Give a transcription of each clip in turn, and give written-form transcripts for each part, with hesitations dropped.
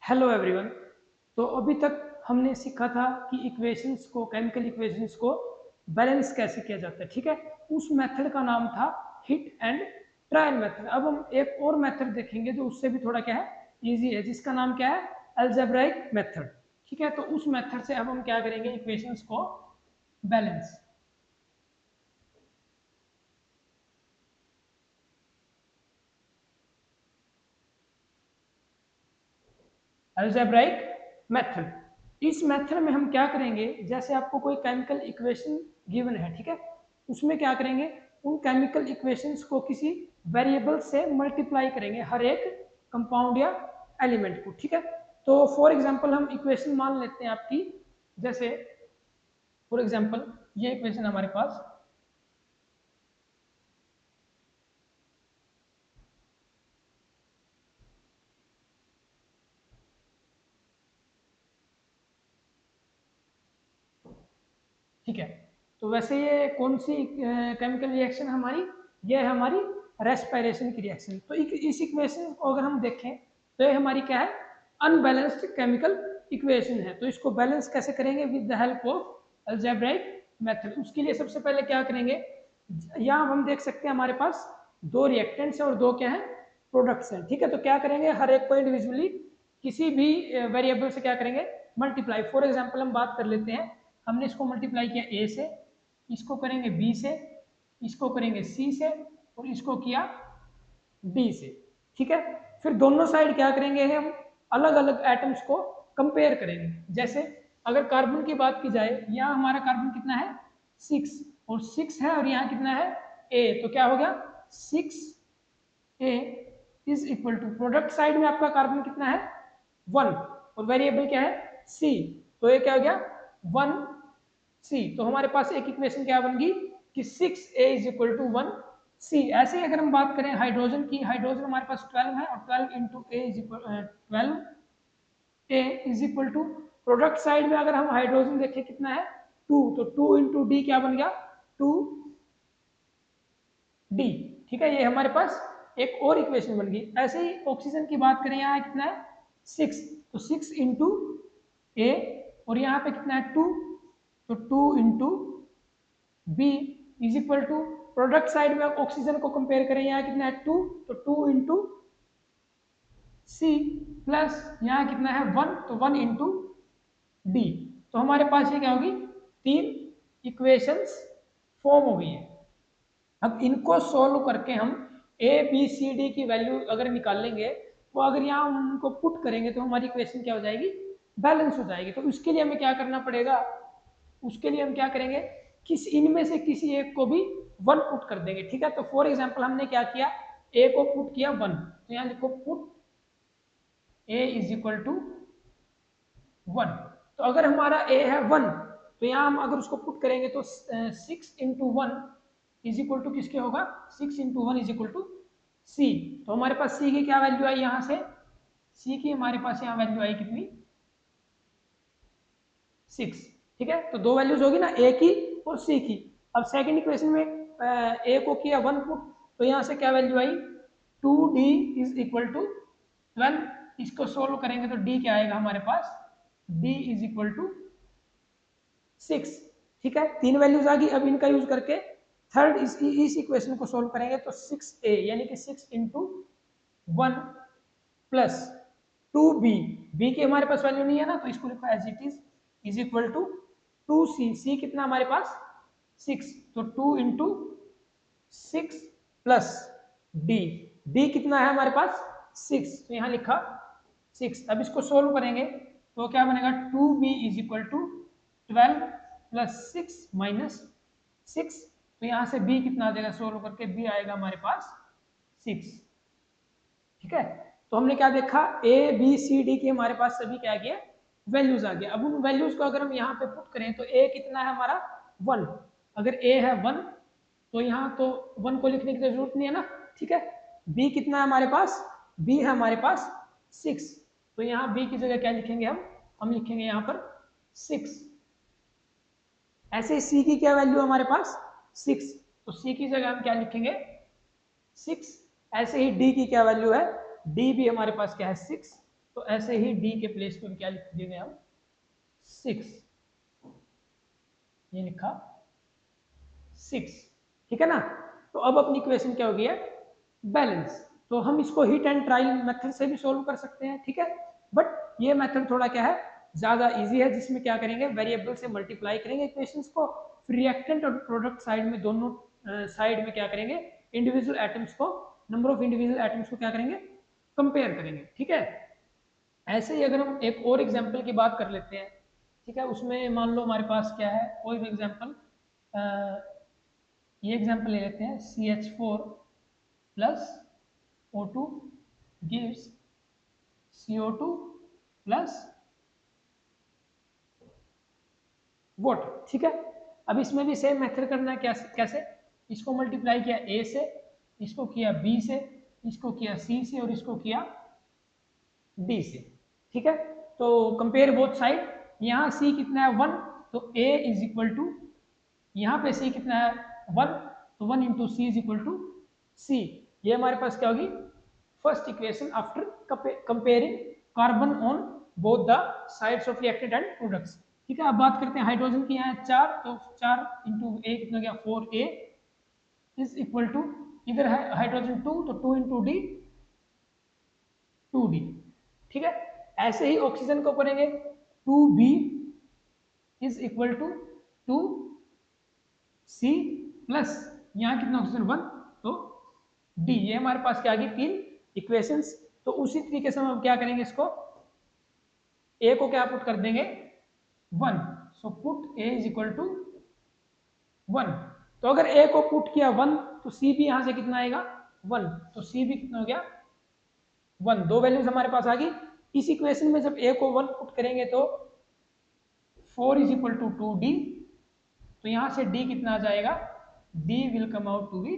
Hello everyone. तो अभी तक हमने सीखा था कि इक्वेशंस को, केमिकल इक्वेशंस को बैलेंस कैसे किया जाता है। ठीक है, उस मेथड का नाम था हिट एंड ट्रायल मेथड। अब हम एक और मेथड देखेंगे जो उससे भी थोड़ा क्या है, इजी है, जिसका नाम क्या है, अलजेब्राइक मेथड। ठीक है, तो उस मेथड से अब हम क्या करेंगे, इक्वेशंस को बैलेंस। Algebraic method. इस मेथड में हम क्या करेंगे, जैसे आपको कोई केमिकल इक्वेशन गिवन है, ठीक है, उसमें क्या करेंगे, उन केमिकल इक्वेशंस को किसी वेरिएबल से मल्टीप्लाई करेंगे, हर एक कंपाउंड या एलिमेंट को। ठीक है, तो फॉर एग्जांपल हम इक्वेशन मान लेते हैं आपकी, जैसे फॉर एग्जांपल ये इक्वेशन हमारे पास, ठीक है, तो वैसे ये कौन सी केमिकल रिएक्शन हमारी, ये है हमारी रेस्पिरेशन की रिएक्शन। तो इस इक्वेशन को अगर हम देखें तो ये हमारी क्या है, अनबैलेंस्ड केमिकल इक्वेशन है। तो इसको बैलेंस कैसे करेंगे, with the help of algebraic method. उसके लिए सबसे पहले क्या करेंगे, यहाँ हम देख सकते हैं हमारे पास दो रिएक्टेंट्स हैं और दो क्या है, प्रोडक्ट्स हैं। ठीक है, तो क्या करेंगे, हर एक को इंडिविजुअली किसी भी वेरिएबल से क्या करेंगे, मल्टीप्लाई। फॉर एग्जाम्पल हम बात कर लेते हैं, हमने इसको मल्टीप्लाई किया ए से, इसको करेंगे बी से, इसको करेंगे सी से, और इसको किया डी से। ठीक है, फिर दोनों साइड क्या करेंगे, हम अलग अलग एटम्स को कंपेयर करेंगे। जैसे अगर कार्बन की बात की जाए, यहाँ हमारा कार्बन कितना है, 6, और 6 है, और यहाँ कितना है, ए, तो क्या हो गया, 6A is equal to, product side में आपका कार्बन कितना है, 1, और वेरिएबल क्या है, सी, तो ये क्या हो गया, 1C। तो हमारे पास एक इक्वेशन क्या बन गई कि 6A is equal to 1C। ऐसे ही अगर हम बात करें हाइड्रोजन की, हाइड्रोजन हमारे पास 12 है, और 12 into A is equal 12A is equal to, product side में अगर हम हाइड्रोजन देखें कितना है, 2, तो 2 इंटू डी क्या बन गया, 2D। ठीक है, ये हमारे पास एक और इक्वेशन बन गई। ऐसे ही ऑक्सीजन की बात करें, यहाँ कितना है, 6, तो 6 इंटू ए, और यहाँ पे कितना है, 2, तो 2 into B is equal to, product side में ऑक्सीजन को कंपेयर करें, यहाँ कितना है, 2, तो 2 इंटू सी, प्लस यहाँ कितना है, 1, तो 1 इंटू डी। तो हमारे पास ये क्या होगी, 3 इक्वेशंस फॉर्म हो गई है। अब इनको सोल्व करके हम ए बी सी डी की वैल्यू अगर निकाल लेंगे, तो अगर यहाँ हम उनको पुट करेंगे तो हमारी इक्वेशन क्या हो जाएगी, बैलेंस हो जाएगी। तो उसके लिए हमें क्या करना पड़ेगा, उसके लिए हम क्या करेंगे, किस इनमें से किसी एक को भी 1 पुट कर देंगे। ठीक है, तो फॉर एग्जाम्पल हमने क्या किया, ए को पुट किया 1, तो यहाँ लिखो put A is equal to 1। तो अगर हमारा ए है 1, तो यहाँ हम अगर उसको पुट करेंगे तो 6 इंटू 1 इज इक्वल टू किसके होगा, 6 इंटू 1 इज इक्वल टू सी। तो हमारे पास सी की क्या वैल्यू आई, यहाँ से सी की हमारे पास यहाँ वैल्यू आई कितनी, 6। ठीक है, तो दो वैल्यूज होगी ना, ए की और सी की। अब सेकंड इक्वेशन में ए को किया 1 पुट, तो यहाँ से क्या वैल्यू आई, 2D इज इक्वल टू 12। इसको सोल्व करेंगे तो D क्या आएगा हमारे पास, D इज इक्वल टू 6। ठीक है, तीन वैल्यूज आ गई। अब इनका यूज करके थर्ड इस इक्वेशन को सोल्व करेंगे, तो 6A यानी कि 6 इंटू 1 प्लस 2B, B की हमारे पास वैल्यू नहीं है ना, तो इसको लिखो as it is equal to 2C। C कितना हमारे पास, 6, तो 2 इंटू 6 प्लस D, D कितना है हमारे पास, 6, तो यहाँ लिखा 6। अब इसको सोल्व करेंगे तो क्या बनेगा, 2B is equal to 12 plus 6 minus 6, तो यहाँ से B कितना आ जाएगा, सोल्व करके B आएगा हमारे पास 6। ठीक है, तो हमने क्या देखा, A B C D की हमारे पास सभी क्या गया, वैल्यूज आ गया। अब उन वैल्यूज को अगर हम यहाँ पे पुट करें तो A कितना है हमारा, 1, अगर A है 1 तो यहाँ तो 1 को लिखने की जरूरत नहीं है ना। ठीक है, B कितना है हमारे पास, B है हमारे पास 6, तो यहाँ B की जगह क्या लिखेंगे, हम लिखेंगे यहाँ पर 6। ऐसे ही C की क्या वैल्यू हमारे पास, 6, तो C की जगह हम क्या लिखेंगे, 6। ऐसे ही D की क्या वैल्यू है, D भी हमारे पास क्या है, 6। तो ऐसे ही डी के प्लेस पे क्या लिख देंगे हम 6, ये लिखा 6, ठीक है ना। तो अब अपनी इक्वेशन क्या हो गई है बैलेंस। तो हम इसको हिट एंड ट्रायल मेथड से भी सोल्व कर सकते हैं, ठीक है। बट ये मेथड थोड़ा क्या है ज्यादा इजी है, जिसमें क्या करेंगे वेरिएबल से मल्टीप्लाई करेंगे इक्वेशंस को, फिर रिएक्टेंट और प्रोडक्ट साइड में दोनों साइड में क्या करेंगे इंडिविजुअल एटम्स को, नंबर ऑफ इंडिविजुअल एटम्स को क्या करेंगे कंपेयर करेंगे, ठीक है। ऐसे ही अगर हम एक और एग्जांपल की बात कर लेते हैं, ठीक है, उसमें मान लो हमारे पास क्या है कोई भी एग्जांपल, ये एग्जांपल ले लेते हैं CH4 plus O2 gives CO2 plus water, ठीक है। अब इसमें भी सेम मेथड करना है, कैसे इसको मल्टीप्लाई किया A से, इसको किया B से, इसको किया C से और इसको किया D से, ठीक है। तो कंपेयर बोथ साइड, यहाँ C कितना है 1, तो A इज इक्वल टू, यहाँ पे C कितना है 1, तो 1 into C is equal to C। ये हमारे पास क्या होगी first equation after comparing carbon on both the sides of reactant and products, ठीक है। अब बात करते हैं हाइड्रोजन की, यहाँ 4, तो 4 इंटू ए कितना गया 4A इज इक्वल टू, इधर है हाइड्रोजन 2, तो 2 इंटू डी 2D, ठीक है। ऐसे ही ऑक्सीजन को करेंगे 2B is equal to 2C plus यहाँ कितना ऑक्सीजन 1, तो D। ये हमारे पास क्या आ गई 3 इक्वेशंस। तो उसी तरीके से हम क्या करेंगे इसको A को क्या पुट कर देंगे 1, so put A is equal to 1। तो अगर A को पुट किया 1 तो C भी यहां से कितना आएगा 1, तो C भी कितना हो गया 1, दो वैल्यूज हमारे पास आ गई। इस इक्वेशन में जब A को 1 पुट करेंगे तो 4 इज इक्वल टू 2D, तो यहां से D कितना आ जाएगा, D will come out to be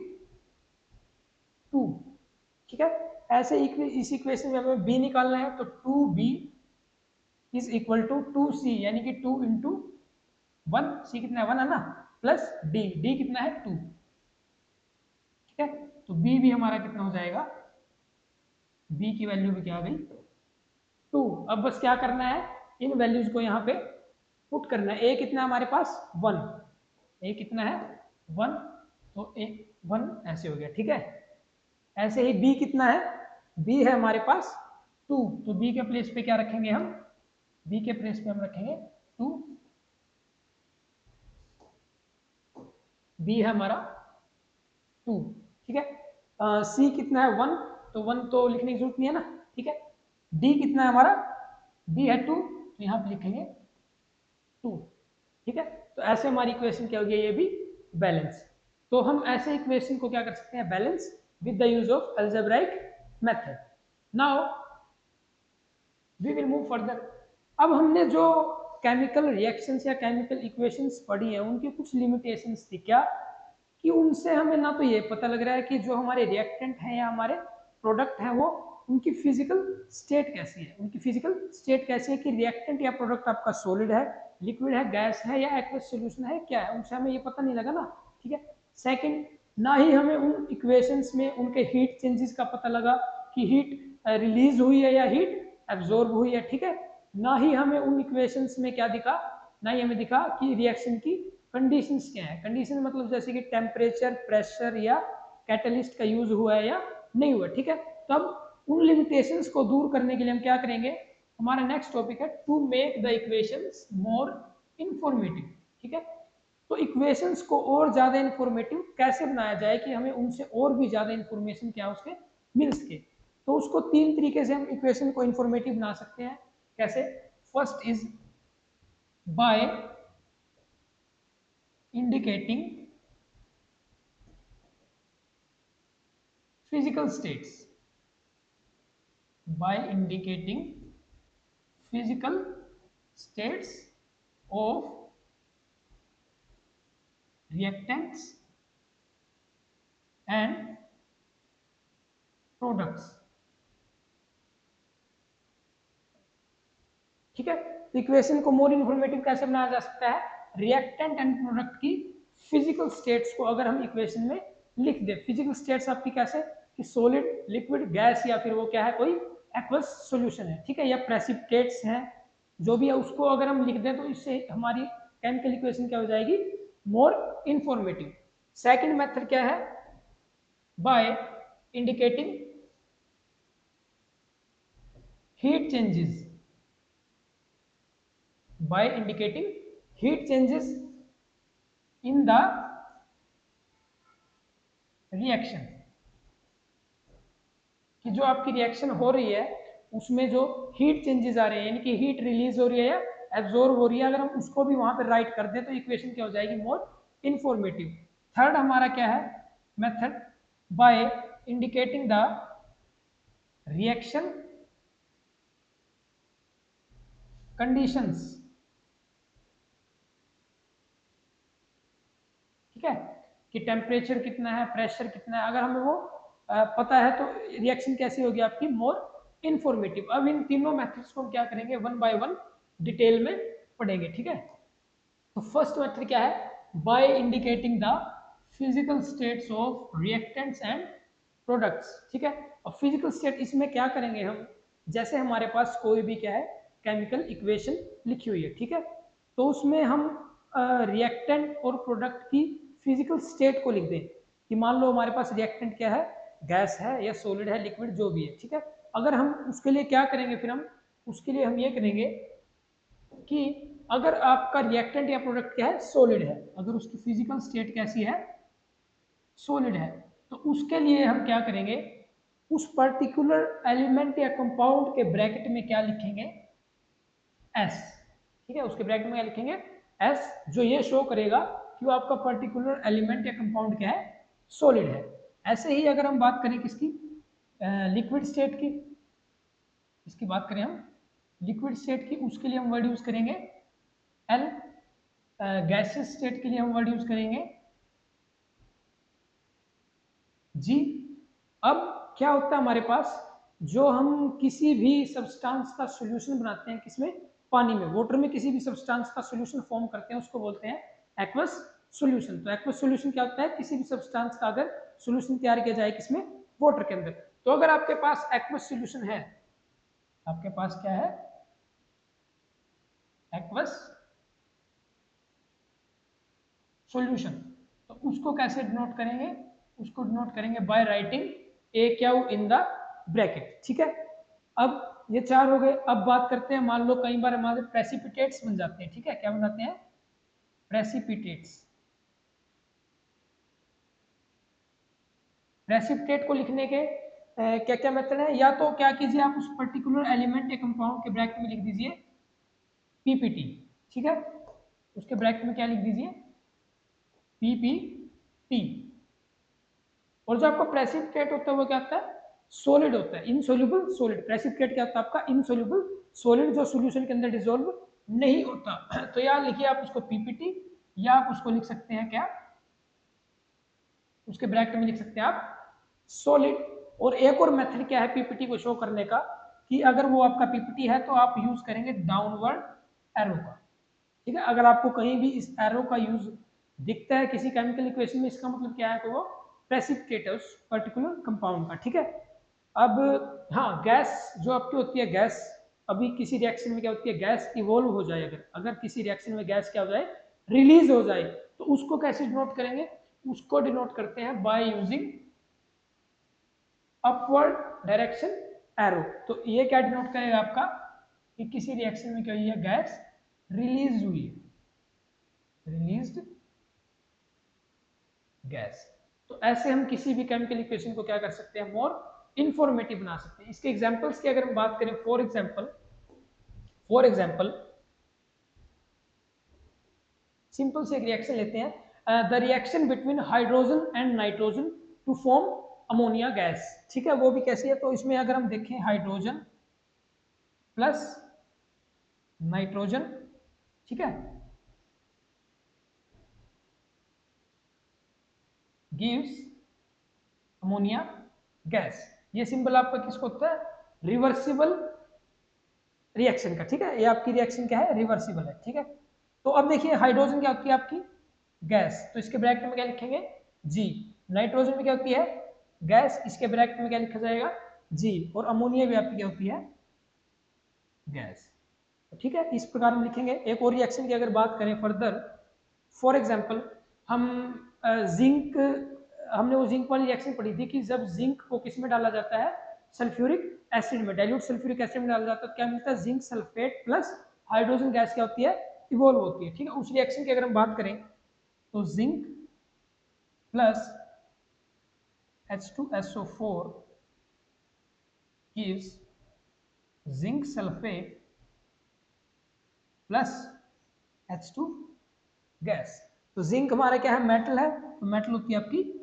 2, ठीक है। ऐसे इस इक्वेशन में हमें B निकालना है, तो 2B is equal to 2C, यानी कि 2 इंटू 1, C कितना है 1 है ना, प्लस D कितना है 2, ठीक है। तो B भी हमारा कितना हो जाएगा, B की वैल्यू भी क्या आ गई 2। अब बस क्या करना है इन वैल्यूज को यहाँ पे पुट करना है। A कितना है हमारे पास 1, A कितना है 1, तो A 1 ऐसे हो गया, ठीक है। ऐसे ही B कितना है, B है हमारे पास 2, तो B के प्लेस पे क्या रखेंगे हम, B के प्लेस पे हम रखेंगे 2, B है हमारा 2, ठीक है। C कितना है 1, तो 1 तो लिखने की जरूरत नहीं है ना, ठीक है। D कितना है हमारा, D है 2, तो यहाँ पे लिखेंगे 2, ठीक है। तो ऐसे हमारी इक्वेशन क्या होगी, ये भी बैलेंस। तो हम ऐसे इक्वेशन को क्या कर सकते हैं balance with the use of algebraic method. Now we will move further. अब हमने जो केमिकल रिएक्शंस या केमिकल इक्वेशंस पढ़ी हैं उनकी कुछ लिमिटेशंस थी, क्या कि उनसे हमें ना तो ये पता लग रहा है कि जो हमारे रिएक्टेंट हैं या हमारे प्रोडक्ट हैं वो उनकी फिजिकल स्टेट कैसी है, उनकी फिजिकल स्टेट कैसी है कि रिएक्टेंट या प्रोडक्ट आपका सॉलिड है, लिक्विड है, गैस है या एक्वस सॉल्यूशन है, क्या है, उनसे हमें ये पता नहीं लगा ना, ठीक है। सेकंड, ना ही हमें उन इक्वेशंस में उनके हीट चेंजेस का पता लगा कि हीट रिलीज हुई है या हीट एब्जॉर्ब हुई है, ठीक है। ना ही हमें उन इक्वेशंस में क्या दिखा, ना ही हमें दिखा कि रिएक्शन की कंडीशंस क्या है। कंडीशन मतलब जैसे कि टेम्परेचर, प्रेशर या कैटलिस्ट का यूज हुआ है या नहीं हुआ, ठीक है। तब उन लिमिटेशंस को दूर करने के लिए हम क्या करेंगे, हमारा नेक्स्ट टॉपिक है to make the equations more informative, ठीक है। तो इक्वेशंस को और ज्यादा इंफॉर्मेटिव कैसे बनाया जाए कि हमें उनसे और भी ज्यादा इंफॉर्मेशन क्या उसके मिल सके। तो उसको 3 तरीके से हम इक्वेशन को इंफॉर्मेटिव बना सकते हैं। कैसे, first is by indicating physical states, by indicating physical states of reactants and products, ठीक है। इक्वेशन को मोर इंफॉर्मेटिव कैसे बनाया जा सकता है, रिएक्टेंट एंड प्रोडक्ट की फिजिकल स्टेट्स को अगर हम इक्वेशन में लिख दे। फिजिकल स्टेट्स आपकी कैसे कि सॉलिड, लिक्विड, गैस या फिर वो क्या है कोई एक्वस सॉल्यूशन है, ठीक है, या प्रेसिपिटेट्स हैं, जो भी है उसको अगर हम लिख दें तो इससे हमारी केमिकल इक्वेशन क्या हो जाएगी, मोर इंफॉर्मेटिव। सेकंड मेथड क्या है, by indicating heat changes, by indicating heat changes in the reaction, कि जो आपकी रिएक्शन हो रही है उसमें जो हीट चेंजेस आ रहे हैं, यानी कि हीट रिलीज हो रही है या एब्जॉर्ब हो रही है, अगर हम उसको भी वहां पर राइट कर दें तो इक्वेशन क्या हो जाएगी, मोर इंफॉर्मेटिव। थर्ड हमारा क्या है method, by indicating the reaction conditions, ठीक है, कि टेम्परेचर कितना है, प्रेशर कितना है, अगर हमें वो पता है तो रिएक्शन कैसी होगी आपकी, मोर इंफॉर्मेटिव। अब इन तीनों मेथड्स को हम क्या करेंगे, वन बाय वन डिटेल में पढ़ेंगे, ठीक है। तो फर्स्ट मेथड क्या है, by indicating the physical states of reactants and products, ठीक है। और फिजिकल स्टेट इसमें क्या करेंगे हम, जैसे हमारे पास कोई भी क्या है केमिकल इक्वेशन लिखी हुई है, ठीक है, तो उसमें हम रिएक्टेंट और प्रोडक्ट की फिजिकल स्टेट को लिख दें, कि मान लो हमारे पास रिएक्टेंट क्या है, गैस है या सॉलिड है, लिक्विड जो भी है, ठीक है। अगर हम उसके लिए क्या करेंगे, फिर हम उसके लिए हम ये करेंगे कि अगर आपका रिएक्टेंट या प्रोडक्ट क्या है, सॉलिड है, अगर उसकी फिजिकल स्टेट कैसी है, सॉलिड है, तो उसके लिए हम क्या करेंगे, उस पर्टिकुलर एलिमेंट या कंपाउंड के ब्रैकेट में क्या लिखेंगे, एस, ठीक है, उसके ब्रैकेट में क्या लिखेंगे, एस, जो ये शो करेगा कि वो आपका पर्टिकुलर एलिमेंट या कंपाउंड क्या है, सॉलिड है। ऐसे ही अगर हम बात करें किसकी, लिक्विड स्टेट की, इसकी बात करें हम लिक्विड स्टेट की, उसके लिए हम वर्ड यूज करेंगे एल, गैसियस स्टेट के लिए हम वर्ड यूज करेंगे जी। अब क्या होता है हमारे पास, जो हम किसी भी सब्सटेंस का सॉल्यूशन बनाते हैं, किसमें, पानी में, वाटर में किसी भी सब्सटेंस का सॉल्यूशन फॉर्म करते हैं, उसको बोलते हैं एक्वस सॉल्यूशन। तो एक्वस सॉल्यूशन क्या होता है, किसी भी सब्सटेंस का अगर सॉल्यूशन तैयार किया जाए किसमें, वाटर के अंदर। तो अगर आपके पास एक्वस सॉल्यूशन है, आपके पास क्या है, एक्वस सॉल्यूशन, तो उसको कैसे डिनोट करेंगे, उसको डिनोट करेंगे by writing a Q in the bracket, ठीक है। अब ये चार हो गए, अब बात करते हैं, मान लो कई बार हमारे प्रेसिपिटेट्स बन जाते हैं, ठीक है, क्या बन जाते हैं, प्रेसिपिटेट्स। प्रेसिपिटेट को लिखने के क्या क्या मेथड है, या तो क्या कीजिए आप उस पर्टिकुलर एलिमेंट या कंपाउंड के ब्रैकेट में लिख दीजिए पीपीटी, ठीक है, उसके ब्रैकेट में क्या लिख दीजिए, पीपीटी। और जो आपका प्रेसिपिटेट होता है वो क्या होता है, सॉलिड होता है, इनसोल्यूबल सॉलिड। प्रेसिपिटेट क्या होता है आपका, इनसोल्यूबल सॉलिड, जो सॉल्यूशन के अंदर डिसॉल्व नहीं होता। तो यार लिखिए आप उसको पीपीटी, या आप उसको लिख सकते हैं क्या, उसके ब्रैकेट में लिख सकते हैं आप सॉलिड। और एक और मेथड क्या है पीपीटी को शो करने का, कि अगर वो आपका पीपीटी है तो आप यूज करेंगे डाउनवर्ड एरो का, ठीक है। अगर आपको कहीं भी इस एरो का यूज दिखता है किसी केमिकल इक्वेशन में, इसका मतलब क्या है कि वो प्रेसिपिटेट है उस पर्टिकुलर कंपाउंड का, ठीक है। अब हाँ, गैस जो आपकी होती है, गैस अभी किसी रिएक्शन में क्या होती है, गैस इवोल्व हो जाए, अगर अगर किसी रिएक्शन में गैस क्या हो जाए, रिलीज हो जाए, तो उसको कैसे डिनोट करेंगे, उसको डिनोट करते हैं by using upward direction arrow. तो ये क्या डिनोट करेगा आपका, कि किसी रिएक्शन में क्या हुई है, गैस रिलीज हुई है, रिलीज्ड गैस। तो ऐसे हम किसी भी केमिकल इक्वेशन को क्या कर सकते हैं, मोर इंफॉर्मेटिव बना सकते हैं। इसके एग्जांपल्स की अगर हम बात करें, फॉर एग्जांपल सिंपल से एक रिएक्शन लेते हैं, the reaction between hydrogen and nitrogen to form ammonia gas, ठीक है, वो भी कैसी है, तो इसमें अगर हम देखें हाइड्रोजन प्लस नाइट्रोजन, ठीक है, गिव्स अमोनिया गैस। ये सिंबल आपका किसको होता है, रिवर्सिबल रिएक्शन का, ठीक है, ये आपकी रिएक्शन क्या है, रिवर्सिबल है, ठीक है। तो अब देखिए हाइड्रोजन क्या होती है आपकी, गैस, तो इसके ब्रैकेट में क्या लिखेंगे, जी। नाइट्रोजन में क्या होती है, गैस, इसके ब्रैकेट में क्या लिखा जाएगा, जी, और अमोनिया भी आपकी क्या होती है, गैस। ठीक है, इस प्रकार हम लिखेंगे। एक और रिएक्शन की अगर बात करें फर्दर, फॉर एग्जांपल हम जिंक, हमने वो जिंक वाली रिएक्शन पढ़ी थी कि जब जिंक को किस में डाला जाता है, सल्फ्यूरिक एसिड में, डाइल्यूट सल्फ्यूरिक एसिड में डाला जाता है, तो क्या मिलता है, zinc sulphate plus hydrogen gas क्या होती है, इवॉल्व होती है। ठीक है, उस रिएक्शन की अगर हम बात करें तो zinc plus H2SO4 gives zinc sulphate plus H2 gas. तो जिंक हमारा क्या है, मेटल है, तो मेटल होती है आपकी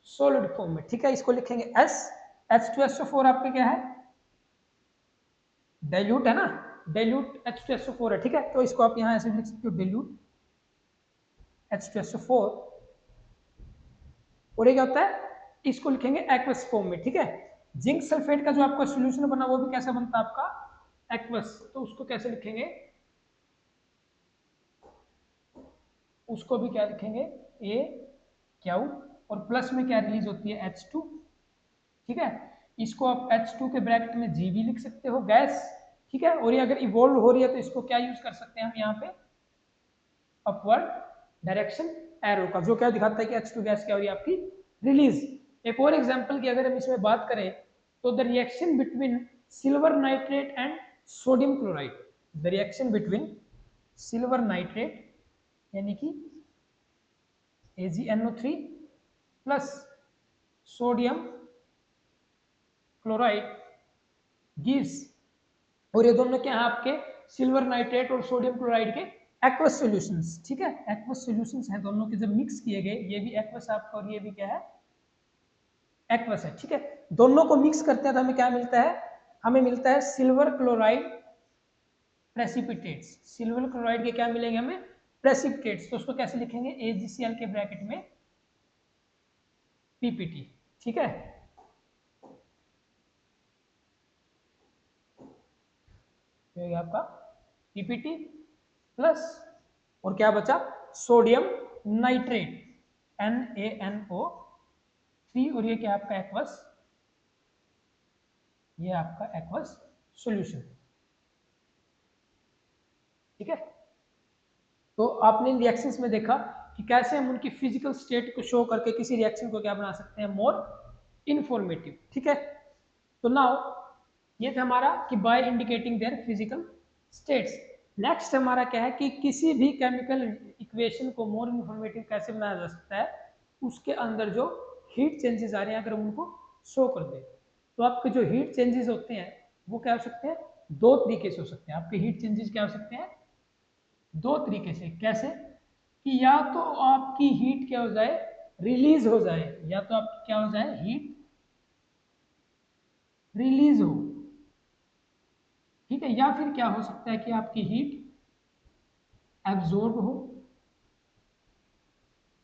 सॉलिड फॉर्म में। ठीक है, इसको लिखेंगे S। H2SO4 आपका क्या है, डाइल्यूट है ना, डाइल्यूट H2SO4 है। ठीक है, तो इसको आप यहाँ ऐसे लिख सकते हो, डाइल्यूट H2SO4, और ये क्या होता है, इसको लिखेंगे एक्वस फॉर्म में। ठीक है, जिंक सल्फेट का जो आपका सॉल्यूशन बना वो भी कैसा बनता है आपका, एक्वस, तो उसको कैसे लिखेंगे, उसको भी क्या लिखेंगे, ए क्यू, और प्लस में क्या रिलीज होती है, H2। ठीक है, इसको आप H2 के ब्रैकेट में जी भी लिख सकते हो, गैस। ठीक है, और ये अगर इवॉल्व हो रही है तो इसको क्या यूज कर सकते हैं हम यहाँ पे, अपवर्ड डायरेक्शन एरो का, जो क्या दिखाता है कि H2 गैस क्या हो रही है आपकी, रिलीज। एक और एग्जांपल की अगर हम इसमें बात करें तो the reaction between silver nitrate and sodium chloride, the reaction between silver nitrate यानी कि AgNO3 plus sodium chloride gives, और ये दोनों क्या है आपके, सिल्वर नाइट्रेट और सोडियम क्लोराइड के एक्वस सॉल्यूशंस। ठीक है, एक्वस सॉल्यूशंस हैं दोनों के, जब मिक्स किए गए, ये भी एक्वस आपका और ये भी क्या है, एक्वस है। ठीक है, दोनों को मिक्स करते हैं तो हमें क्या मिलता है, हमें मिलता है silver chloride precipitates. Silver chloride के क्या मिलेंगे हमें, प्रेसिपिटेट्स, तो उसको कैसे लिखेंगे, AgCl के ब्रैकेट में PPT। ठीक है, आपका PPT प्लस, और क्या बचा, सोडियम नाइट्रेट NaNO3, और ये क्या आपका एक्वस, ये आपका एक्वस सॉल्यूशन। ठीक है, तो आपने इन रिएक्शंस में देखा कि कैसे हम उनकी फिजिकल स्टेट को शो करके किसी रिएक्शन को क्या बना सकते हैं, मोर इंफॉर्मेटिव। ठीक है, तो नाउ ये था हमारा कि by indicating their physical states. Next हमारा क्या है कि किसी भी केमिकल इक्वेशन को मोर इंफॉर्मेटिव कैसे बनाया जा सकता है, उसके अंदर जो हीट चेंजेस आ रहे हैं अगर हम उनको शो कर दें, तो आपके जो हीट चेंजेस होते हैं वो क्या हो सकते हैं, दो तरीके से हो सकते हैं। आपके हीट चेंजेस क्या हो सकते हैं, दो तरीके से। कैसे कि या तो आपकी हीट क्या हो जाए, रिलीज हो जाए, या तो आपकी क्या हो जाए, हीट रिलीज हो। ठीक है, या फिर क्या हो सकता है कि आपकी हीट एब्जॉर्ब हो।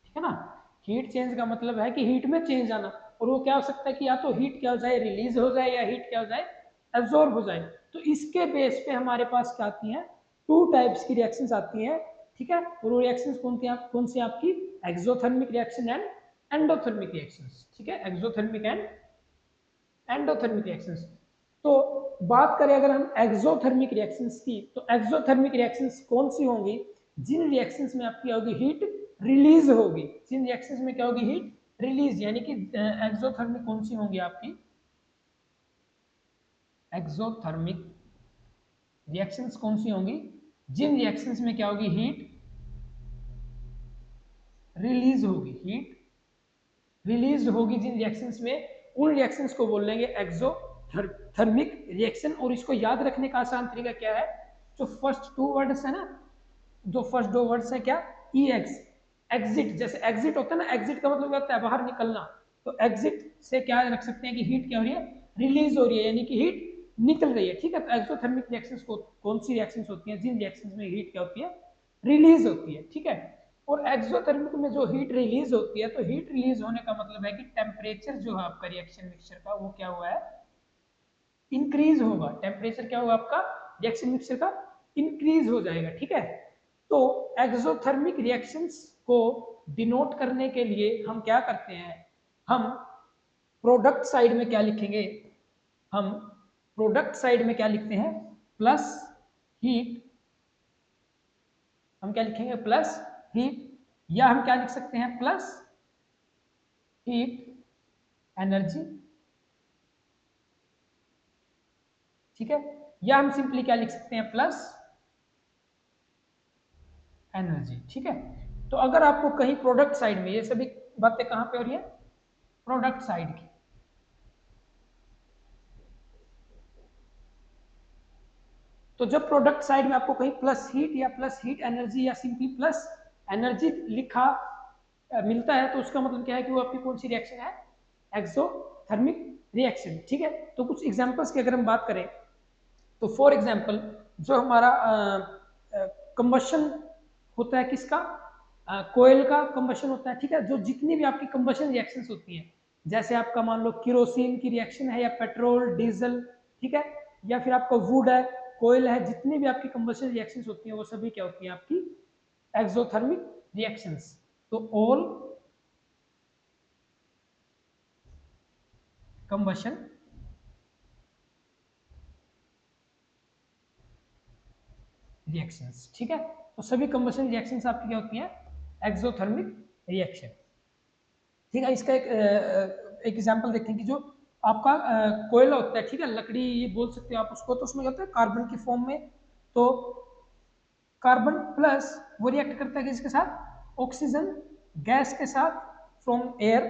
ठीक है ना, हीट चेंज का मतलब है कि हीट में चेंज आना, और वो क्या हो सकता है कि या तो हीट क्या हो जाए, रिलीज हो जाए, या हीट क्या हो जाए, एब्जॉर्ब हो जाए। तो इसके बेस पे हमारे पास क्या आती हैं, टू टाइप्स की रिएक्शंस आती हैं। ठीक है, और वो रिएक्शंस कौन सी आपकी, exothermic reaction and endothermic reactions. ठीक है, एक्सोथर्मिक एंड एंडोथर्मिक रिएक्शंस। तो बात करें अगर हम एक्सोथर्मिक रिएक्शंस की, तो एक्सोथर्मिक रिएक्शंस कौन सी होंगी, जिन रिएक्शंस में आपकी होगी हीट रिलीज होगी, जिन रिएक्शंस में क्या होगी, हीट रिलीज, यानी कि एक्सोथर्मिक कौन सी होंगी आपकी, एक्सोथर्मिक रिएक्शंस कौन सी होंगी, जिन रिएक्शंस में क्या होगी, हीट रिलीज होगी, हीट रिलीज होगी जिन रिएक्शंस में, उन रिएक्शंस को बोल लेंगे एक्सोथर्मिक रिएक्शन। और इसको याद रखने का आसान तरीका क्या है, जो फर्स्ट टू वर्ड्स है ना, जो फर्स्ट दो वर्ड्स है क्या, ई एक्स, एग्जिट, जैसे एग्जिट होता है ना, एग्जिट का मतलब क्या होता है, बाहर निकलना, तो एग्जिट से क्या रख सकते हैं कि हीट क्या हो रही है, रिलीज हो रही है, यानी कि हीट निकल रही है। ठीक है, तो एक्सोथर्मिक रिएक्शंस को कौन सी रिएक्शंस होती हैं, जिन रिएक्शंस में हीट क्या होती है, रिलीज होती है। ठीक है, और एक्सोथर्मिक में जो हीट रिलीज होती है, तो हीट रिलीज होने का मतलब है कि टेम्परेचर जो है आपका रिएक्शन मिक्सचर का, वो क्या हुआ है, इंक्रीज होगा। टेम्परेचर क्या होगा आपका, रिएक्शन मिक्सचर का इंक्रीज हो जाएगा। ठीक है, तो एक्सोथर्मिक रिएक्शंस को डिनोट करने के लिए हम क्या करते हैं, हम प्रोडक्ट साइड में क्या लिखेंगे, हम प्रोडक्ट साइड में क्या लिखते हैं, प्लस हीट, हम क्या लिखेंगे प्लस हीट, या हम क्या लिख सकते हैं प्लस हीट एनर्जी, ठीक है, या हम सिंपली क्या लिख सकते हैं प्लस एनर्जी, ठीक है। तो अगर आपको कहीं प्रोडक्ट साइड में, ये सभी बातें कहां पे हो रही है, प्रोडक्ट साइड की, तो जब प्रोडक्ट साइड में आपको कहीं प्लस हीट या प्लस हीट एनर्जी या सिंपली प्लस एनर्जी लिखा मिलता है, तो उसका मतलब क्या है कि वो आपकी कौन सी रिएक्शन है, एक्सोथर्मिक रिएक्शन, ठीक है। तो कुछ एग्जांपल्स की अगर हम बात करें, तो फॉर एग्जांपल जो हमारा कंबशन होता है किसका, कोयल का कंबशन होता है, ठीक है। जो जितनी भी आपकी कंबशन रिएक्शंस होती हैं, जैसे आपका मान लो किरोसिन की रिएक्शन है या पेट्रोल डीजल, ठीक है, या फिर आपका वुड है, कोयल है, जितनी भी आपकी कंबशन रिएक्शंस होती हैं वो सभी क्या होती हैं आपकी एक्सोथर्मिक रिएक्शंस। तो ऑल कंबशन रिएक्शंस, ठीक है। तो सभी कंबशन रिएक्शंस आपकी क्या होती हैं, एक्सोथर्मिक रिएक्शन, ठीक है। इसका एक एग्जांपल देखें कि जो आपका कोयला होता है, ठीक है, लकड़ी ये बोल सकते हो आप उसको, तो उसमें क्या होता है कार्बन की फॉर्म में, तो कार्बन प्लस वो रिएक्ट करता है किसके साथ, ऑक्सीजन गैस के साथ from air,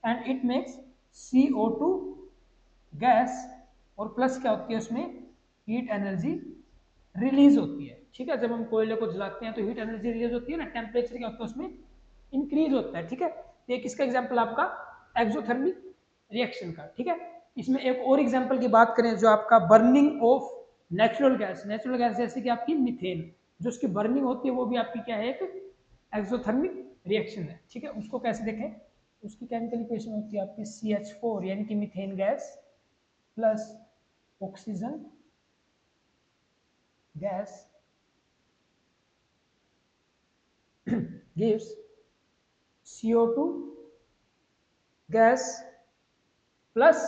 and it makes CO2 gas, और प्लस क्या होती है उसमें हीट एनर्जी रिलीज होती है, ठीक है। जब हम कोयले को जलाते हैं तो हीट एनर्जी रिलीज होती है ना, टेम्परेचर क्या होता है उसमें इंक्रीज होता है, ठीक है। ये किसका एग्जांपल आपका एक्सोथर्मिक रिएक्शन का, ठीक है। इसमें एक और एग्जांपल की बात करें, जो आपका burning of natural gas, natural gas जैसे कि आपकी मीथेन, जो उसकी बर्निंग होती है वो भी आपकी क्या है, एक एक्सोथर्मिक रिएक्शन है, ठीक है। उसको कैसे देखें, उसकी केमिकल इक्वेशन होती है आपकी CH4 यानी कि methane gas plus oxygen gas gives CO2 gas plus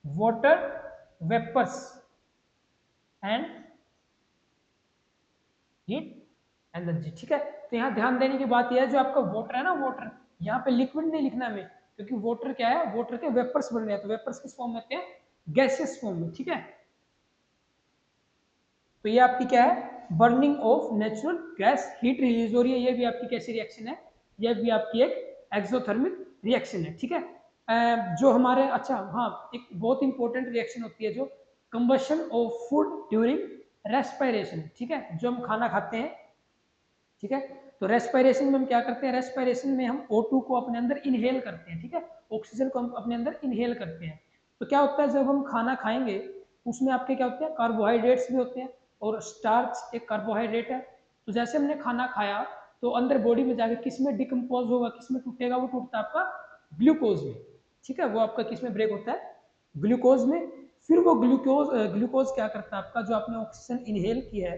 water vapours and heat energy, ठीक है। तो यहाँ ध्यान देने की बात यह है, जो आपका वाटर है ना, वाटर यहाँ पे लिक्विड नहीं लिखना हमें, क्योंकि वाटर क्या है, वाटर के वेपर्स बन रहे हैं, तो वेपर्स किस फॉर्म में होते हैं, गैसेस फॉर्म में, ठीक है। तो ये आपकी क्या है, burning of natural gas, heat release हो रही है, ये भी आपकी कैसी रिएक्शन है, ये भी आपकी एक एक्सोथर्मिक रिएक्शन है, ठीक है। जो हमारे, अच्छा हाँ, एक बहुत इंपॉर्टेंट रिएक्शन होती है जो combustion of food during respiration, ठीक है, जो हम खाना खाते हैं, ठीक है। तो रेस्पिरेशन में हम क्या करते हैं, रेस्पिरेशन में हम O2 को अपने अंदर इनहेल करते हैं, ठीक है, ऑक्सीजन को हम अपने अंदर इनहेल करते हैं। तो क्या होता है जब हम खाना खाएंगे, उसमें आपके क्या होते हैं, कार्बोहाइड्रेट्स भी होते हैं, और स्टार्च एक कार्बोहाइड्रेट है। तो जैसे हमने खाना खाया, तो अंदर बॉडी में जाके किस में डिकम्पोज होगा, किस में टूटेगा, वो टूटता है आपका ग्लूकोज में, ठीक है। वो आपका किस में ब्रेक होता है, ग्लूकोज में। फिर वो ग्लूकोज क्या करता है आपका, जो आपने ऑक्सीजन इनहेल की है,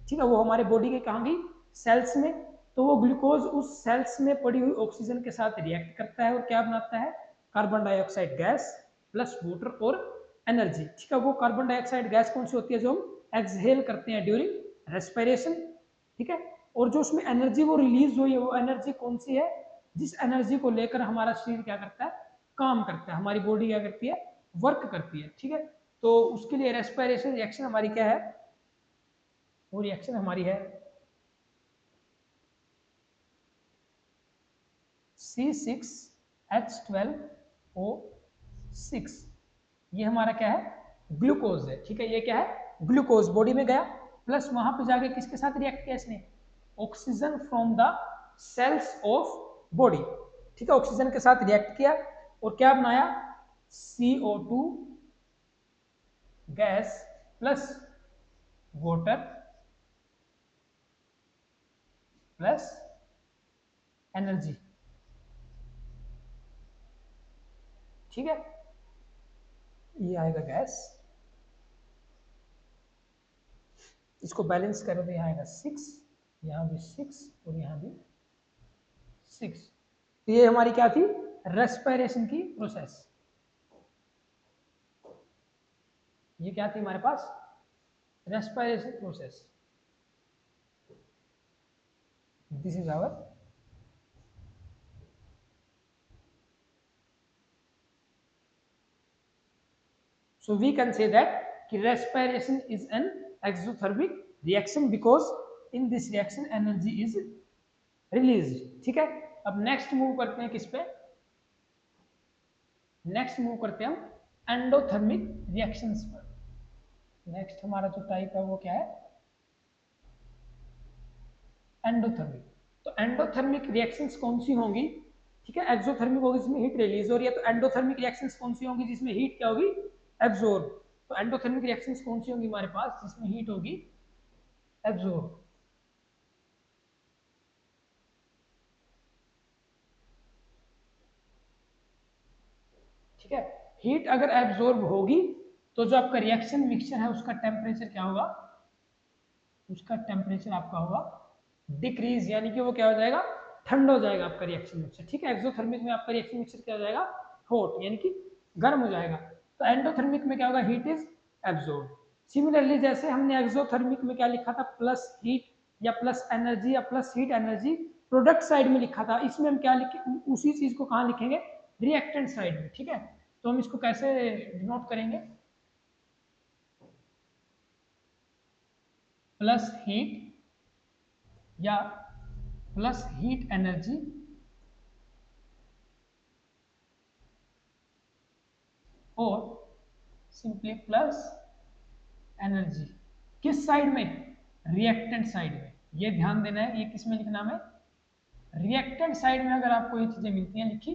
ठीक है, वो हमारे बॉडी के कहाँ गई, सेल्स में। तो वो ग्लूकोज उस सेल्स में पड़ी हुई ऑक्सीजन के साथ रिएक्ट करता है और क्या बनाता है, carbon dioxide gas plus water और एनर्जी, ठीक है। वो कार्बन डाइऑक्साइड गैस कौन सी होती है, जो हम एक्सहेल करते हैं ड्यूरिंग रेस्पिरेशन, ठीक है। और जो उसमें एनर्जी वो रिलीज हुई है, वो एनर्जी कौन सी है, जिस एनर्जी को लेकर हमारा शरीर क्या करता है, काम करता है, हमारी बॉडी क्या करती है, वर्क करती है, ठीक है। तो उसके लिए रेस्पिरेशन रिएक्शन हमारी क्या है, वो रिएक्शन हमारी है C6H12O6, ये हमारा क्या है, ग्लूकोज है, ठीक है। ये क्या है, ग्लूकोज बॉडी में गया, प्लस वहां पे जाके किसके साथ रिएक्ट किया इसने, oxygen from the cells of body, ठीक है, ऑक्सीजन के साथ रिएक्ट किया, और क्या बनाया, CO2 gas plus water plus energy, ठीक है। ये आएगा गैस, इसको बैलेंस करो तो यहाँ आएगा 6, यहाँ भी 6 और यहाँ भी 6। तो ये हमारी क्या थी, रेस्पिरेशन की प्रोसेस, ये क्या थी हमारे पास, respiration process, this is our so we can say that कि respiration is an exothermic reaction because in this reaction energy is released। ठीक है, अब नेक्स्ट मूव करते हैं किस पे, नेक्स्ट मूव करते हैं हम एंडोथर्मिक रिएक्शंस पर। नेक्स्ट हमारा जो टाइप है वो क्या है, एंडोथर्मिक। तो एंडोथर्मिक रिएक्शंस कौन सी होंगी, ठीक है, एक्सोथर्मिक होगी जिसमें हीट रिलीज हो रही है, तो एंडोथर्मिक रिएक्शंस कौन सी होंगी जिसमें हीट क्या होगी, एब्जॉर्ब। तो एंडोथर्मिक रिएक्शंस कौन सी होंगी हमारे पास जिसमें हीट होगी एब्जॉर्ब। ठीक है, हीट अगर एब्जॉर्ब होगी तो जो आपका रिएक्शन मिक्सचर है उसका टेम्परेचर क्या होगा, उसका टेम्परेचर आपका होगा डिक्रीज, यानी कि वो क्या हो जाएगा, ठंडा हो जाएगा आपका रिएक्शन मिक्सचर। ठीक है, एक्सोथर्मिक में आपका रिएक्शन मिक्सचर क्या हो जाएगा, हॉट, यानी कि गर्म हो जाएगा। तो एंडोथर्मिक में क्या होगा, हीट इज एब्जॉर्ब। सिमिलरली जैसे हमने एक्सोथर्मिक में क्या लिखा था, प्लस हीट या प्लस एनर्जी या plus heat energy product side में लिखा था, इसमें हम क्या लिखे, उसी चीज को कहाँ लिखेंगे, रिएक्टेंट साइड में। ठीक है, तो हम इसको कैसे डिनोट करेंगे, प्लस हीट या प्लस हीट एनर्जी और सिंपली प्लस एनर्जी, किस साइड में, रिएक्टेंट साइड में। ये ध्यान देना है, ये किस में लिखना है, रिएक्टेंट साइड में अगर आपको ये चीजें मिलती हैं लिखी।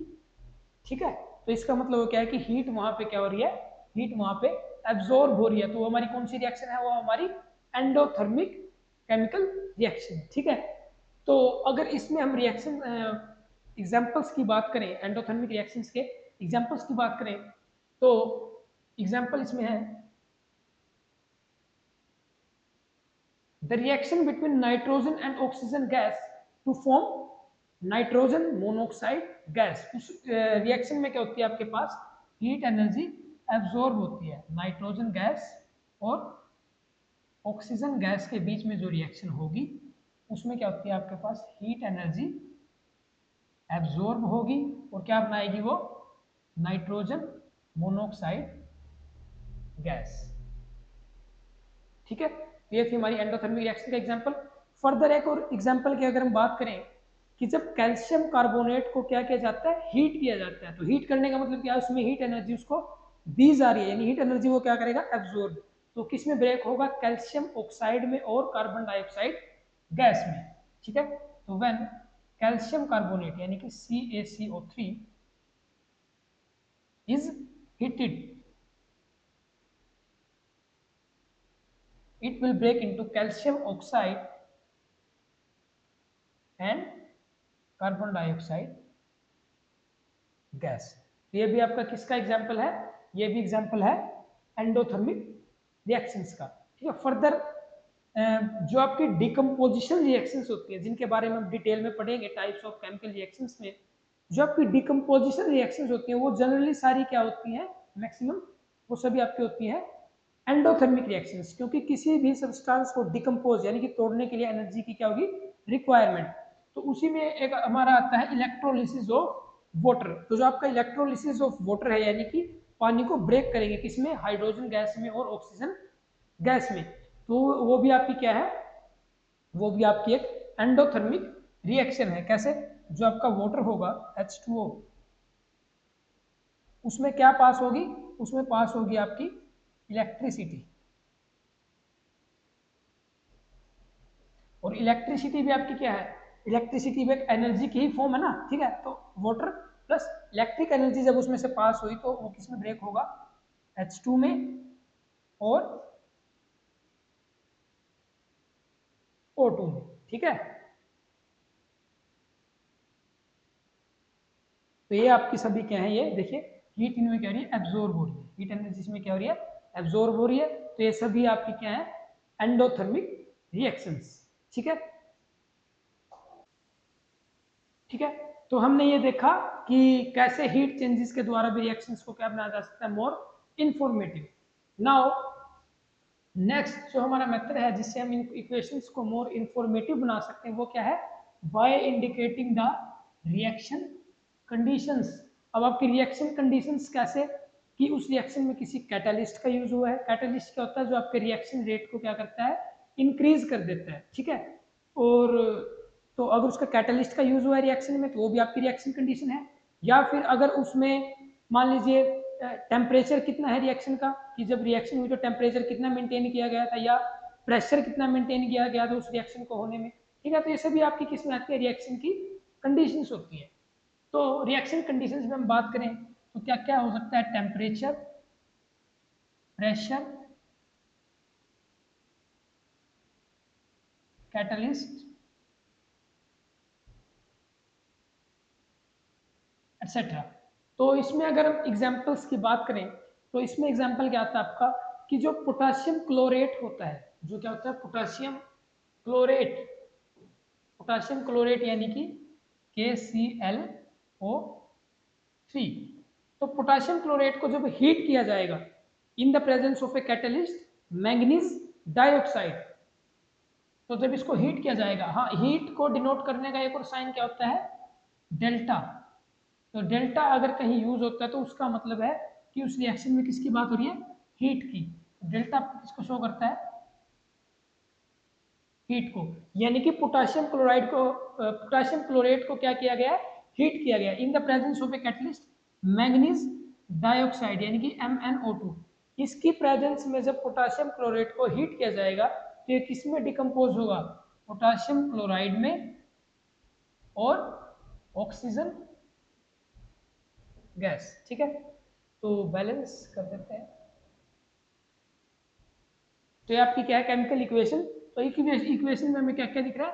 ठीक है, तो इसका मतलब क्या है कि हीट वहां पे क्या हो रही है, हीट वहां पे एब्जॉर्ब हो रही है, तो वो हमारी कौन सी रिएक्शन है, वो हमारी एंडोथर्मिक केमिकल रिएक्शन। ठीक है, तो अगर इसमें हम रिएक्शन एग्जांपल्स की बात करें, एंडोथर्मिक रिएक्शंस के एग्जांपल्स की बात करें, तो एग्जांपल इसमें है the reaction between nitrogen and oxygen gas to form nitrogen monoxide gas. उस रिएक्शन में क्या होती है आपके पास, हीट एनर्जी एब्जॉर्ब होती है, नाइट्रोजन गैस और ऑक्सीजन गैस के बीच में जो रिएक्शन होगी उसमें क्या होती है आपके पास, हीट एनर्जी एब्जॉर्ब होगी और क्या बनाएगी वो, नाइट्रोजन मोनोऑक्साइड गैस। ठीक है, तो ये थी हमारी एंडोथर्मिक रिएक्शन का एग्जांपल। फर्दर एक और एग्जांपल की अगर हम बात करें कि जब कैल्शियम कार्बोनेट को क्या किया जाता है, हीट किया जाता है, तो हीट करने का मतलब क्या है, उसमें हीट एनर्जी उसको दी जा रही है, यानी हीट एनर्जी वो क्या करेगा, एब्जॉर्ब। तो किस में ब्रेक होगा, कैल्शियम ऑक्साइड में और कार्बन डाइऑक्साइड गैस में। ठीक है, तो व्हेन कैल्शियम कार्बोनेट यानी कि CaCO3 is heated, it will break into calcium oxide and carbon dioxide gas. तो ये भी आपका किसका एग्जाम्पल है, ये भी एग्जाम्पल है एंडोथर्मिक रिएक्शंस का। ठीक है, फर्दर जो आपकी डिकम्पोजिशन रिएक्शंस होती है जिनके बारे में हम डिटेल में पढ़ेंगे टाइप्स ऑफ केमिकल रिएक्शंस में, जो आपकी डिकम्पोजिशन रिएक्शंस होती हैं वो जनरली सारी क्या होती हैं, मैक्सिमम वो सभी आपकी होती हैं एंडोथर्मिक रिएक्शंस, क्योंकि किसी भी सब्सटेंस को डिकम्पोज यानी कि तोड़ने के लिए एनर्जी की क्या होगी, रिक्वायरमेंट। तो उसी में एक हमारा आता है इलेक्ट्रोलिसिस ऑफ वाटर। तो जो आपका इलेक्ट्रोलिसिस ऑफ वाटर है, यानी कि पानी को ब्रेक करेंगे किसमें, हाइड्रोजन गैस में और ऑक्सीजन गैस में, तो वो भी आपकी क्या है, वो भी आपकी एक एंडोथर्मिक रिएक्शन है। कैसे, जो आपका वाटर होगा H2O, उसमें क्या पास होगी, उसमें पास होगी आपकी इलेक्ट्रिसिटी, और इलेक्ट्रिसिटी भी आपकी क्या है, इलेक्ट्रिसिटी भी एक एनर्जी की ही फॉर्म है ना। ठीक है, तो वाटर प्लस इलेक्ट्रिक एनर्जी जब उसमें से पास हुई तो वो किस में ब्रेक होगा, H2 में और O2 में। ठीक है, तो ये आपकी सभी क्या है, ये देखिए हीट इनमें क्या हो रही है, एब्जॉर्ब हो रही है, हीट एनर्जी इसमें क्या हो रही है, एब्जॉर्ब हो रही है। तो ये सभी आपकी क्या है, एंडोथर्मिक रिएक्शंस। ठीक है, ठीक है, तो हमने ये देखा कि कैसे हीट चेंजेस के द्वारा भी रिएक्शंस को क्या बनाया जा सकता है, मोर इंफॉर्मेटिव। नाउ नेक्स्ट जो हमारा मेथड है जिससे हम इन इक्वेशंस को मोर इंफॉर्मेटिव बना सकते हैं वो क्या है, by indicating the reaction conditions. अब आपकी रिएक्शन कंडीशंस कैसे, कि उस रिएक्शन में किसी कैटालिस्ट का यूज हुआ है। कैटालिस्ट क्या होता है, जो आपके रिएक्शन रेट को क्या करता है, इंक्रीज कर देता है, ठीक है। और तो अगर उसका कैटालिस्ट का यूज हुआ है रिएक्शन में तो वो भी आपकी रिएक्शन कंडीशन है। या फिर अगर उसमें मान लीजिए टेम्परेचर कितना है रिएक्शन का, कि जब रिएक्शन हुई तो टेम्परेचर कितना मेंटेन किया गया था, या प्रेशर कितना मेंटेन किया गया था उस रिएक्शन को होने में, ठीक है। तो ये सभी आपकी किस में आती है, रिएक्शन की कंडीशंस होती है। तो रिएक्शन कंडीशंस में हम बात करें तो क्या क्या हो सकता है, टेम्परेचर, प्रेशर, कैटलिस्ट एटसेट्रा। तो इसमें अगर हम एग्जाम्पल्स की बात करें तो इसमें एग्जाम्पल क्या आता है आपका, कि जो पोटासियम क्लोरेट होता है, जो क्या होता है पोटासियम क्लोरेट, पोटासियम क्लोरेट यानी कि KClO3। तो पोटासियम क्लोरेट को जब हीट किया जाएगा in the presence of a catalyst manganese dioxide, तो जब इसको हीट किया जाएगा, हाँ हीट को डिनोट करने का एक और साइन क्या होता है, डेल्टा। तो डेल्टा अगर कहीं यूज होता है तो उसका मतलब है कि उस रिएक्शन में किसकी बात हो रही है, हीट की। डेल्टा किसको शो करता है, हीट को। यानी कि पोटासियम क्लोराइड को, पोटासियम क्लोरेट को क्या किया गया, हीट किया गया in the presence of a catalyst manganese dioxide यानी कि MnO2। इसकी प्रेजेंस में जब पोटासियम क्लोरेट को हीट किया जाएगा तो ये किस में डिकम्पोज होगा, पोटासियम क्लोराइड में और ऑक्सीजन गैस, ठीक है। तो बैलेंस कर देते हैं। तो ये आपकी क्या है, केमिकल इक्वेशन। तो इक्वेशन में हमें क्या क्या दिख रहा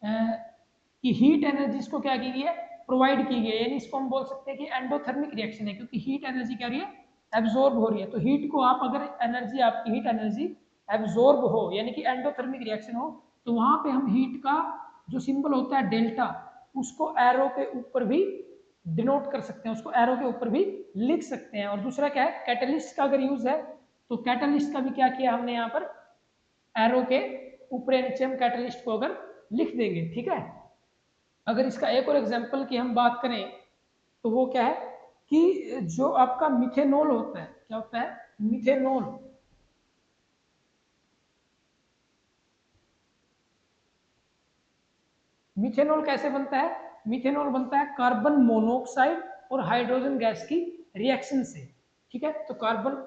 है, कि हीट एनर्जी इसको क्या की गई है, प्रोवाइड की गई है। यानी इसको हम बोल सकते हैं कि एंडोथर्मिक रिएक्शन है, क्योंकि हीट एनर्जी क्या हो रही है, एब्जॉर्ब हो रही है। तो हीट को आप अगर एनर्जी, आपकी हीट एनर्जी एब्जॉर्ब हो यानी कि एंडोथर्मिक रिएक्शन हो, तो वहां पे हम हीट का जो सिंबल होता है डेल्टा, उसको एरो के ऊपर भी डिनोट कर सकते हैं, उसको एरो के ऊपर भी लिख सकते हैं। और दूसरा क्या है, कैटलिस्ट का अगर यूज है तो कैटलिस्ट का भी क्या किया हमने यहाँ पर, एरो के ऊपर नीचे हम कैटलिस्ट को अगर लिख देंगे, ठीक है। अगर इसका एक और एग्जांपल की हम बात करें तो वो क्या है, कि जो आपका मिथेनॉल होता है, क्या होता है, मिथेनॉल। मिथेनॉल कैसे बनता है, मिथेनॉल बनता है कार्बन मोनोऑक्साइड और हाइड्रोजन गैस की रिएक्शन से, ठीक है। तो कार्बन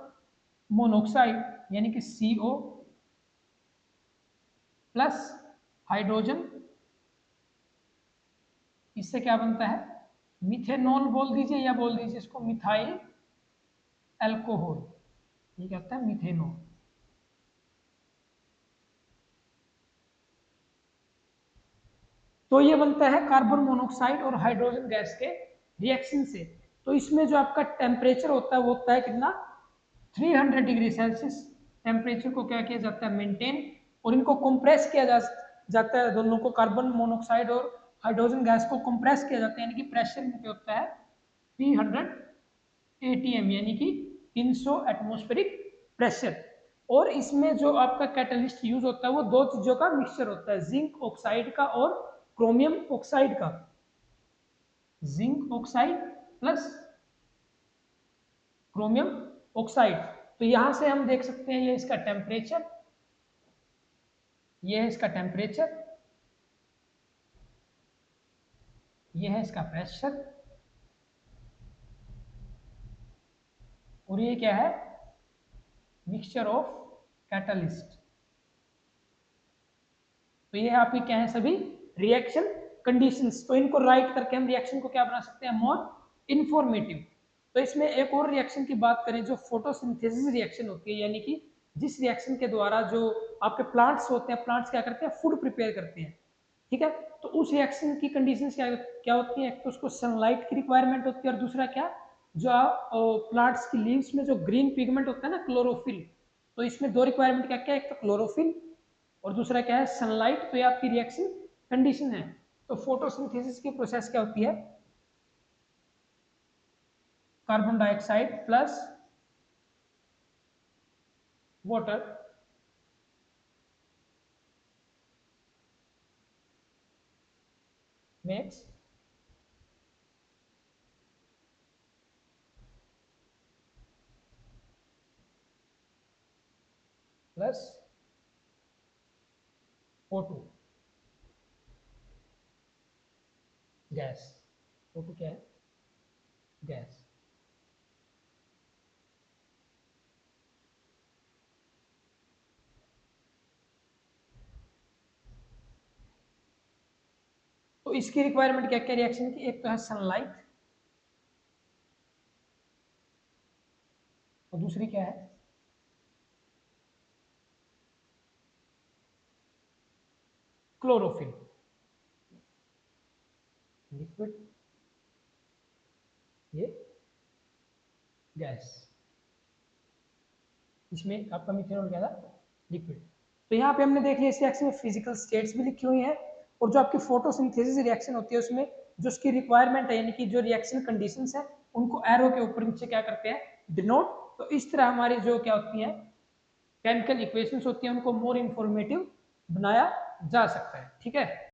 मोनोऑक्साइड यानी कि CO प्लस हाइड्रोजन, इससे क्या बनता है, मिथेनॉल बोल दीजिए या बोल दीजिए इसको मिथाइल अल्कोहल, ये कहता है मिथेनॉल। तो ये बनता है कार्बन मोनोऑक्साइड और हाइड्रोजन गैस के रिएक्शन से। तो इसमें जो आपका टेम्परेचर होता है वो होता है कितना, 300 डिग्री सेल्सियस टेम्परेचर को क्या किया जाता है, मेंटेन। और इनको कंप्रेस किया जाता है, दोनों को, कार्बन मोनोऑक्साइड और हाइड्रोजन गैस को कंप्रेस किया जाता है, यानी कि प्रेशर में क्या होता है 300 ATM यानी कि 300 एटमोस्फेरिक प्रेशर। और इसमें जो आपका कैटलिस्ट यूज होता है वो दो चीजों का मिक्सचर होता है, जिंक ऑक्साइड का और क्रोमियम ऑक्साइड का। Zinc oxide plus chromium oxide. तो यहां से हम देख सकते हैं ये इसका टेम्परेचर, ये है इसका टेम्परेचर, ये है इसका प्रेशर, और ये क्या है, मिक्सचर ऑफ कैटलिस्ट। तो ये आपकी क्या है, सभी रिएक्शन कंडीशंस। तो इनको राइट करके हम रिएक्शन को क्या बना सकते हैं, मोर इंफॉर्मेटिव। तो इसमें एक और रिएक्शन की बात करें जो फोटोसिंथेसिस रिएक्शन होती है, यानी कि जिस रिएक्शन के द्वारा जो आपके प्लांट्स होते हैं, प्लांट्स क्या करते हैं, फूड प्रिपेयर करते हैं, ठीक है। तो उस रिएक्शन की कंडीशंस क्या क्या होती है, एक तो उसको सनलाइट की रिक्वायरमेंट होती है, और दूसरा क्या, जो प्लांट्स की लीव्स में जो ग्रीन पिगमेंट होता है ना, क्लोरोफिल। तो इसमें दो रिक्वायरमेंट क्या क्या है, एक तो क्लोरोफिल और दूसरा क्या है, सनलाइट। तो ये आपकी रिएक्शन कंडीशन है। तो फोटोसिंथेसिस की प्रोसेस क्या होती है, carbon dioxide plus water makes plus O2 gas. O2 क्या है? गैस। तो इसकी रिक्वायरमेंट क्या क्या रिएक्शन की? एक तो है सनलाइट और दूसरी क्या है? क्लोरोफिल। लिक्विड, ये गैस। इसमें आपका मिथेनॉल क्या था? लिक्विड। तो यहाँ पे हमने देख लिया इस रिएक्शन में फिजिकल स्टेट्स भी लिखी हुई हैं और जो आपकी फोटोसिंथेसिस रिएक्शन होती है उसमें जो उसकी रिक्वायरमेंट है यानी कि जो रिएक्शन कंडीशंस है उनको एरो के ऊपर नीचे क्या करते हैं? डिनोट। तो इस तरह हमारी जो क्या होती है केमिकल इक्वेशंस होती हैं उनको मोर इंफॉर्मेटिव बनाया जा सकता है। ठीक है।